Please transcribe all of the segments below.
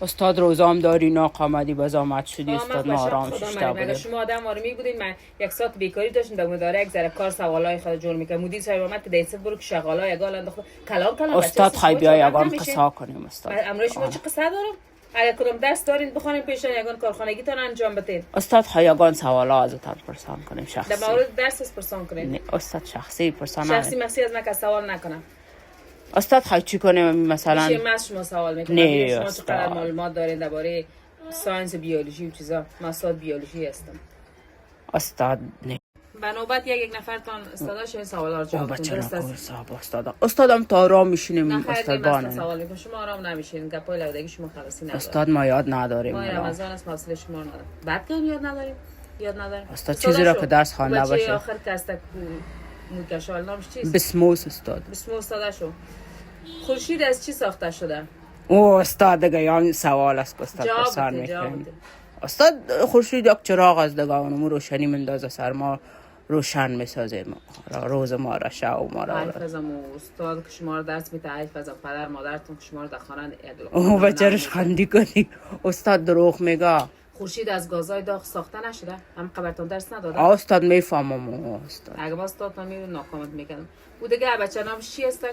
استاد روزام داری ناقامدی باز آمد شدی استاد ما آرام ششته بودیم. شما آدم آرامی بودین، من یک ساعت بیکاری داشتم در مداره یک ذره کار سوالای خود جور میکنم. مدیر صاحب اومد که دیسه برو که شغالا یگال انداخت کلام استاد خی بیا یگان قصه کنیم استاد. امروز شما چه قصه دارم؟ اگه کدام درس دارین بخونین پیشن یگان کارخانگیتون انجام بدین. استاد یگان سوالا ازتون پرسان کنیم شخصی. در مورد درس پرسان کنین. نه استاد شخصی پرسان شخصی مخصی از من سوال نکنم. استاد خواهی چی کنیم مثلا؟ چی من شما سوال میکنم؟ نه شما چقدر معلومات دارین درباره ساینس بیولوژی و چیزا؟ من استاد بیولوژی هستم. استاد نه. به نوبت یک نفرتان استاداش این سوالا رو جواب کنید. استادم تا آرام میشینیم استاد بانه. سوال میکنم شما آرام نمیشین. گپای لودگی شما خلاصی نداره. استاد ما یاد نداریم. ما رمضان است مسئله شما نداره. بعد که یاد نداریم. استاد چیزی را که درس خوانده باشه. بچه آخر کاستک موکشال نامش چیست؟ بسموس استاد. بسموس استادشو. خورشید از چی ساخته شده؟ او استاد دیگه یان سوال است که استاد پرسان میکنه. استاد خورشید یک چراغ از دیگه اونم روشنی مندازه سر ما روشن میسازیم روز ما را شب ما را. حافظم استاد که شما رو درس میده حافظم پدر مادرتون که شما رو در خانه او بچه‌رش خندی کنی استاد دروغ میگه. خورشید از گازای داغ ساخته نشده؟ هم خبرتون درس نداده؟ استاد میفهمم استاد. اگه ما استاد نمیدونم ناکامت میکنم. او دیگه بچه نامش چی است؟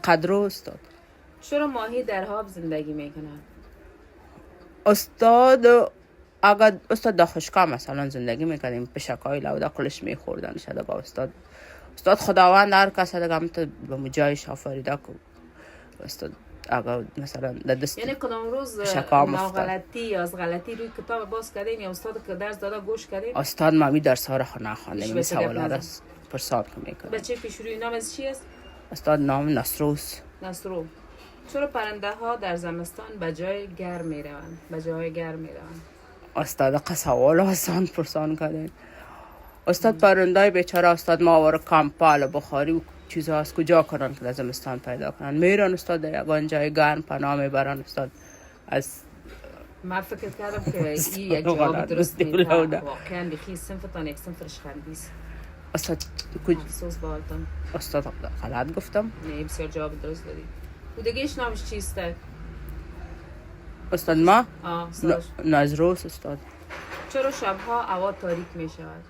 قدرو استاد. چرا ماهی در آب زندگی میکنه؟ استاد اگر استاد در خشکا مثلا زندگی میکنیم پشکای لوده کلش میخوردن شده با استاد خداوند هر کس دیگه هم تو به مجایش آفریده که استاد اگر مثلا در دست یعنی کدام روز غلطی یا از غلطی روی کتاب باز کردین یا استاد که درس داده گوش کردین؟ استاد ما می درس ها را نخواندیم این سوالا را پرسان میکنیم. بچه پیشروی نام از چی است؟ استاد نام نصروس. نصرو. چرا پرنده ها در زمستان به جای گرم میروند؟ استاد سوال آسان پرسان کردین. استاد پرنده بیچاره استاد ما وار کمپال بخاری و چیزا از کجا کنن که در زمستان پیدا کنن میرن استاد در یگان جای گرم پناه میبرن استاد. از من فکر کردم که این یک جواب درست نیست. واقعا بخی صنفتان یک صنفرش خندیست. استاد افسوس بالتان. استاد غلط گفتم؟ نه بسیار جواب درست دادی. و دیگهش نامش چیست؟ استاد ما؟ نظروس استاد. چرا شبها هوا تاریک می شود؟